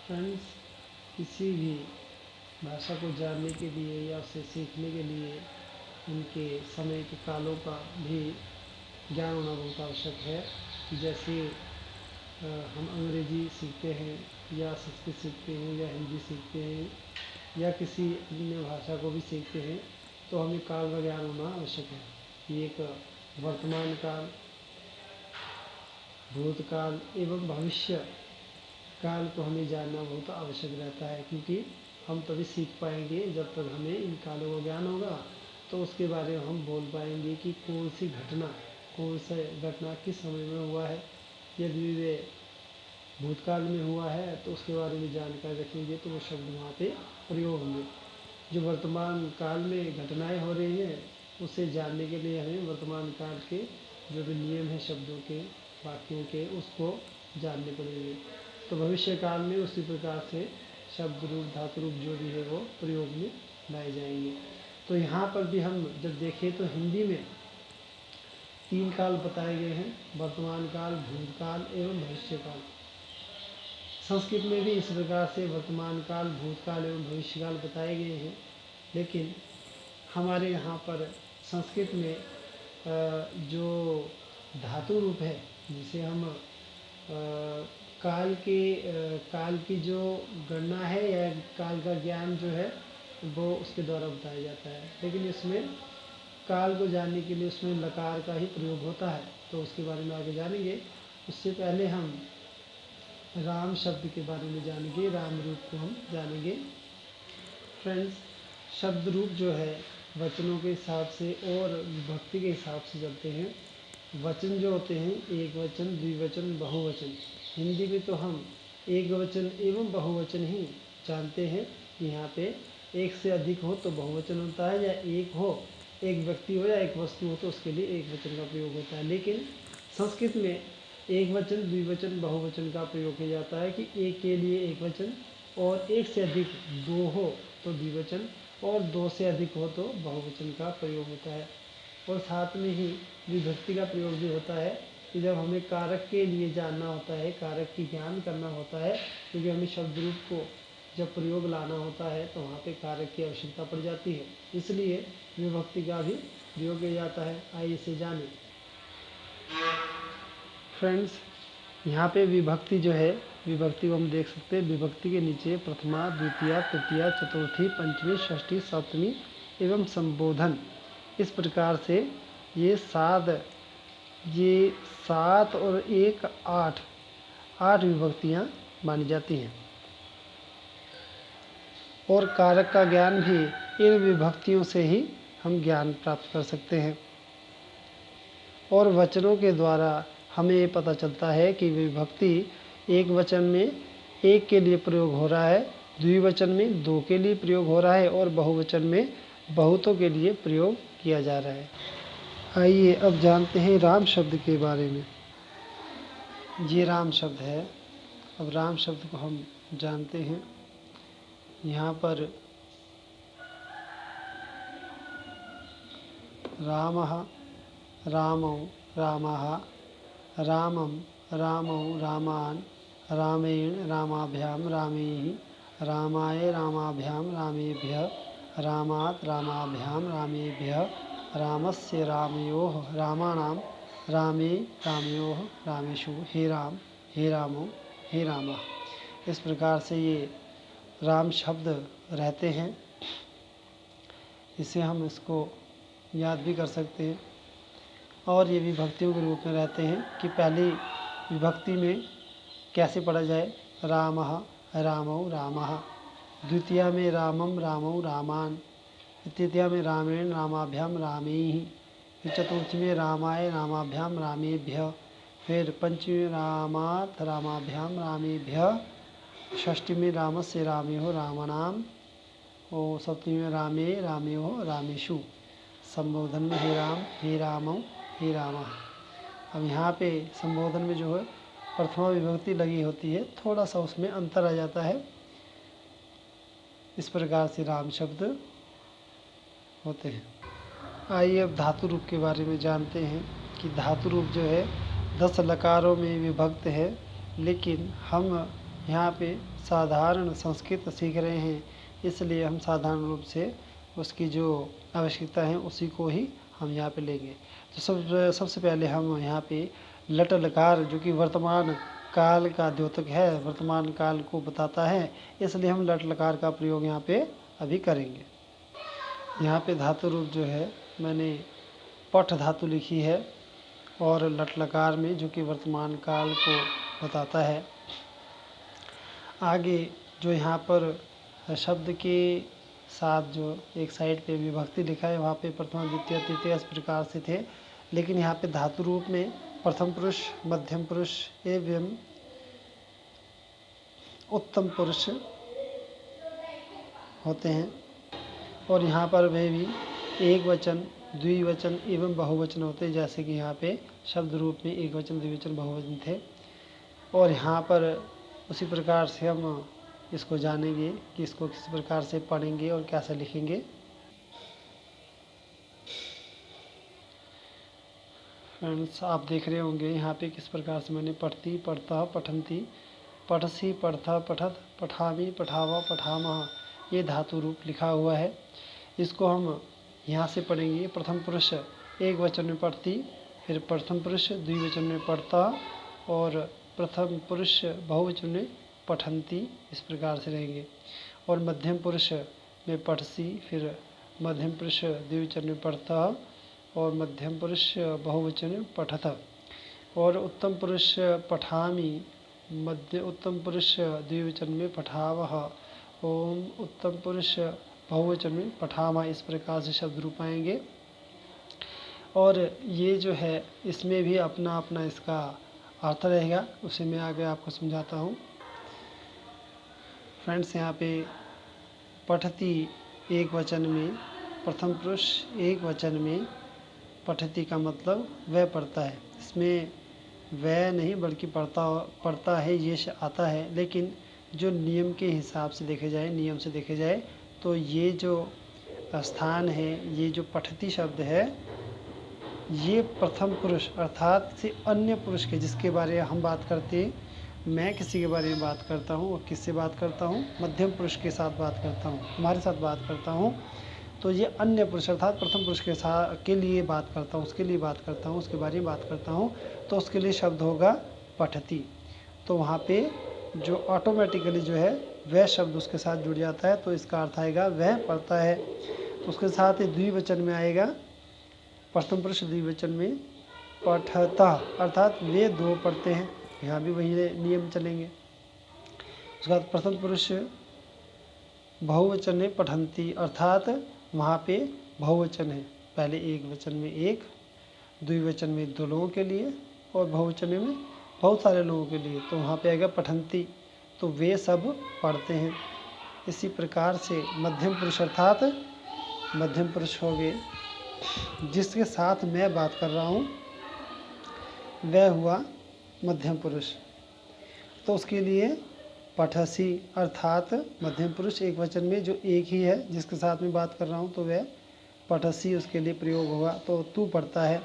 Friends, किसी भी भाषा को जानने के लिए या उसे सीखने के लिए उनके समय के कालों का भी ज्ञान होना बहुत आवश्यक है। जैसे हम अंग्रेजी सीखते हैं या संस्कृत सीखते हैं या हिंदी सीखते हैं या किसी अन्य भाषा को भी सीखते हैं, तो हमें काल का ज्ञान होना आवश्यक है। कि एक वर्तमान काल, भूतकाल एवं भविष्य काल को हमें जानना बहुत आवश्यक रहता है, क्योंकि हम तभी सीख पाएंगे जब तक हमें इन कालों का ज्ञान होगा। तो उसके बारे में हम बोल पाएंगे कि कौन सा घटना किस समय में हुआ है। यदि वे भूतकाल में हुआ है तो उसके बारे में जानकारी रखेंगे तो वो शब्द वहाँ पे प्रयोग होंगे। जो वर्तमान काल में घटनाएं हो रही हैं उसे जानने के लिए हमें वर्तमान काल के जो भी नियम हैं शब्दों के, वाक्यों के, उसको जानने पड़ेंगे। तो भविष्य काल में उसी प्रकार से शब्द रूप, धातु रूप जो भी है वो प्रयोग में लाए जाएंगे। तो यहाँ पर भी हम जब देखें तो हिंदी में 3 काल बताए गए हैं: वर्तमान काल, भूतकाल एवं भविष्य काल। संस्कृत में भी इस प्रकार से वर्तमान काल, भूतकाल एवं भविष्यकाल बताए गए हैं। लेकिन हमारे यहाँ पर संस्कृत में जो धातु रूप है, जिसे हम काल की जो गणना है या काल का ज्ञान जो है वो उसके द्वारा बताया जाता है। लेकिन इसमें काल को जानने के लिए उसमें लकार का ही प्रयोग होता है, तो उसके बारे में आगे जानेंगे। उससे पहले हम राम शब्द के बारे में जानेंगे, राम रूप को हम जानेंगे। फ्रेंड्स, शब्द रूप जो है वचनों के हिसाब से और विभक्ति के हिसाब से चलते हैं। वचन जो होते हैं एक वचन, द्विवचन, बहुवचन। हिंदी में तो हम एक वचन एवं बहुवचन ही जानते हैं। यहाँ पे एक से अधिक हो तो बहुवचन होता है, या एक हो, एक व्यक्ति हो या एक वस्तु हो तो उसके लिए एक वचन का प्रयोग होता है। लेकिन संस्कृत में एक वचन, द्विवचन, बहुवचन का प्रयोग किया जाता है कि एक के लिए एक वचन, और एक से अधिक, दो हो तो द्विवचन, और दो से अधिक हो तो बहुवचन का प्रयोग होता है। और साथ में ही विभक्ति का प्रयोग भी होता है कि जब हमें कारक के लिए जानना होता है, कारक की ज्ञान करना होता है, क्योंकि हमें शब्द रूप को जब प्रयोग लाना होता है तो वहाँ पे कारक की आवश्यकता पड़ जाती है, इसलिए विभक्ति का भी प्रयोग किया जाता है। आइए इसे जानें। फ्रेंड्स, यहाँ पे विभक्ति जो है, विभक्ति को हम देख सकते हैं। विभक्ति के नीचे प्रथमा, द्वितीया, तृतीया, चतुर्थी, पंचमी, षष्ठी, सप्तमी एवं संबोधन, इस प्रकार से ये सात और एक आठ विभक्तियाँ मानी जाती हैं। और कारक का ज्ञान भी इन विभक्तियों से ही हम ज्ञान प्राप्त कर सकते हैं। और वचनों के द्वारा हमें ये पता चलता है कि विभक्ति एक वचन में एक के लिए प्रयोग हो रहा है, द्विवचन में दो के लिए प्रयोग हो रहा है, और बहुवचन में बहुतों के लिए प्रयोग किया जा रहा है। आइए अब जानते हैं राम शब्द के बारे में। ये राम शब्द है। अब राम शब्द को हम जानते हैं। यहाँ पर रामः, रामौ, रामः, रामं, रामौ, रामान्, रामेण, रामाभ्यां, रामैः, रामाय, रामाभ्यां, रामेभ्यः, रामात्, रामाभ्यां, रामेभ्यः, रामस्य, रामयोः, रामाणां, रामे, रामयोः, रामेषु, हे राम, हे रामो, हे रामः। इस प्रकार से ये राम शब्द रहते हैं। इसे हम इसको याद भी कर सकते हैं। और ये विभक्तियों के रूप में रहते हैं कि पहली विभक्ति में कैसे पढ़ा जाए, रामः, रामौ, रामः। द्वितीया में रामम, रामौ, रामान्। तृतीया में रामेण, रामाभ्याम, रामैः। फिर चतुर्थी में रामाय, रामाभ्याम, रामेभ्यः। फिर पंचमी में रामात्, रामाभ्याम, रामेभ्यः। षष्ठी में रामस्य, रामयोः, रामाणाम्। और सप्तमी में रामे, रामयोः, रामेषु। संबोधन में हे राम, हे रामौ, हे रामः। अब यहाँ पे संबोधन में जो है प्रथमा विभक्ति लगी होती है, थोड़ा सा उसमें अंतर आ जाता है। इस प्रकार से राम शब्द होते हैं। आइए अब धातु रूप के बारे में जानते हैं कि धातु रूप जो है 10 लकारों में विभक्त है, लेकिन हम यहाँ पे साधारण संस्कृत सीख रहे हैं, इसलिए हम साधारण रूप से उसकी जो आवश्यकता है उसी को ही हम यहाँ पे लेंगे। तो सबसे पहले हम यहाँ पे लट लकार जो कि वर्तमान काल का द्योतक है, वर्तमान काल को बताता है, इसलिए हम लट लकार का प्रयोग यहाँ पे अभी करेंगे। यहाँ पे धातु रूप जो है मैंने पठ धातु लिखी है और लट लकार में जो कि वर्तमान काल को बताता है। आगे जो यहाँ पर शब्द के साथ जो एक साइड पे विभक्ति लिखा है वहाँ पे प्रथम द्वितीय तृतीय इस प्रकार से थे, लेकिन यहाँ पे धातु रूप में प्रथम पुरुष, मध्यम पुरुष एवं उत्तम पुरुष होते हैं। और यहाँ पर वे भी एक वचन, द्विवचन एवं बहुवचन होते हैं, जैसे कि यहाँ पे शब्द रूप में एक वचन, द्विवचन, बहुवचन थे। और यहाँ पर उसी प्रकार से हम इसको जानेंगे कि इसको किस प्रकार से पढ़ेंगे और कैसे लिखेंगे। फ्रेंड्स, आप देख रहे होंगे यहाँ पे किस प्रकार से मैंने पढ़ती, पढ़ता, पठंती, पठसी, पढ़ता, पठत, पठामी, पठावा, पठामह ये धातु रूप लिखा हुआ है। इसको हम यहाँ से पढ़ेंगे। प्रथम पुरुष एक वचन में पढ़ती, फिर प्रथम पुरुष द्विवचन में पढ़ता और प्रथम पुरुष बहुवचन में पठंती, इस प्रकार से रहेंगे। और मध्यम पुरुष में पठसी, फिर मध्यम पुरुष द्विवचन में पढ़ता और मध्यम पुरुष बहुवचन में पठत। और उत्तम पुरुष पठामी, उत्तम पुरुष द्विवचन में पठावह, ओम उत्तम पुरुष बहुवचन में पठामा, इस प्रकार से शब्द रूप आएंगे। और ये जो है इसमें भी अपना अपना इसका अर्थ रहेगा, उसे मैं आगे आपको समझाता हूँ। फ्रेंड्स, यहाँ पे पठती एक वचन में, प्रथम पुरुष एक वचन में, पठती का मतलब वह पढ़ता है। इसमें वह नहीं बल्कि पढ़ता है ये आता है, लेकिन जो नियम के हिसाब से देखे जाए, नियम से देखे जाए तो ये जो स्थान है, ये जो पठती शब्द है, ये प्रथम पुरुष अर्थात से अन्य पुरुष के, जिसके बारे में हम बात करते हैं, मैं किसी के बारे में बात करता हूँ और किससे बात करता हूँ, मध्यम पुरुष के साथ बात करता हूँ, तुम्हारे साथ बात करता हूँ, तो ये अन्य पुरुष अर्थात प्रथम पुरुष के लिए बात करता हूँ, उसके लिए बात करता हूँ, उसके बारे में बात करता हूँ, तो उसके लिए शब्द होगा पठती। तो वहाँ पे जो ऑटोमेटिकली जो है वह शब्द उसके साथ जुड़ जाता है, तो इसका अर्थ आएगा वह पढ़ता है। तो उसके साथ ही द्विवचन में आएगा, प्रथम पुरुष द्विवचन में पठता अर्थात वे दो पढ़ते हैं, यहाँ भी वही नियम चलेंगे। उसके बाद प्रथम पुरुष बहुवचन में पठंती अर्थात वहाँ पे बहुवचन है, पहले एक वचन में एक, द्विवचन में दो लोगों के लिए और बहुवचन में बहुत सारे लोगों के लिए, तो वहाँ पे आएगा पठंती, तो वे सब पढ़ते हैं। इसी प्रकार से मध्यम पुरुष अर्थात मध्यम पुरुष हो गए, जिसके साथ मैं बात कर रहा हूँ वह हुआ मध्यम पुरुष, तो उसके लिए पठसी अर्थात मध्यम पुरुष एक वचन में जो एक ही है जिसके साथ में बात कर रहा हूँ, तो वह पठसी उसके लिए प्रयोग होगा, तो तू पढ़ता है।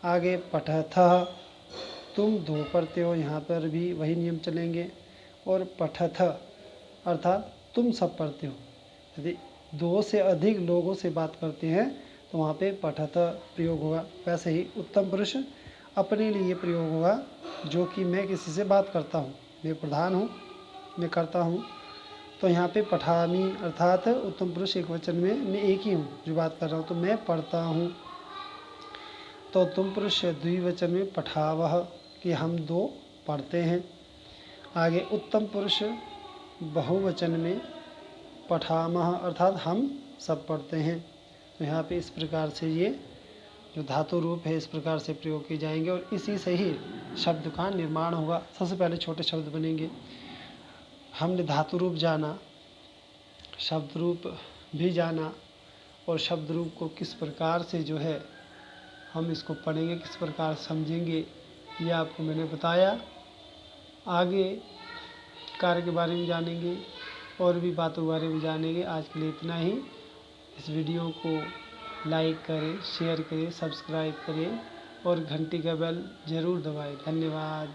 आगे पठथः, तुम दो पढ़ते हो, यहाँ पर भी वही नियम चलेंगे। और पठथ अर्थात तुम सब पढ़ते हो, यदि दो से अधिक लोगों से बात करते हैं तो वहाँ पे पठथ प्रयोग होगा। वैसे ही उत्तम पुरुष अपने लिए प्रयोग होगा, जो कि मैं किसी से बात करता हूँ, मैं प्रधान हूँ, मैं करता हूँ, तो यहाँ पे पठामी अर्थात उत्तम पुरुष एक वचन में मैं एक ही हूँ जो बात कर रहा हूँ, तो मैं पढ़ता हूँ। तो उत्तम पुरुष द्विवचन में पठावह कि हम दो पढ़ते हैं। आगे उत्तम पुरुष बहुवचन में पठामह अर्थात हम सब पढ़ते हैं। तो यहाँ पे इस प्रकार से ये जो धातु रूप है इस प्रकार से प्रयोग किए जाएंगे और इसी से ही शब्द का निर्माण होगा। सबसे पहले छोटे शब्द बनेंगे। हमने धातु रूप जाना, शब्द रूप भी जाना और शब्द रूप को किस प्रकार से जो है हम इसको पढ़ेंगे, किस प्रकार समझेंगे, ये आपको मैंने बताया। आगे कार्य के बारे में जानेंगे और भी बातों के बारे में जानेंगे। आज के लिए इतना ही। इस वीडियो को लाइक करें, शेयर करें, सब्सक्राइब करें और घंटी का बेल ज़रूर दबाएं। धन्यवाद।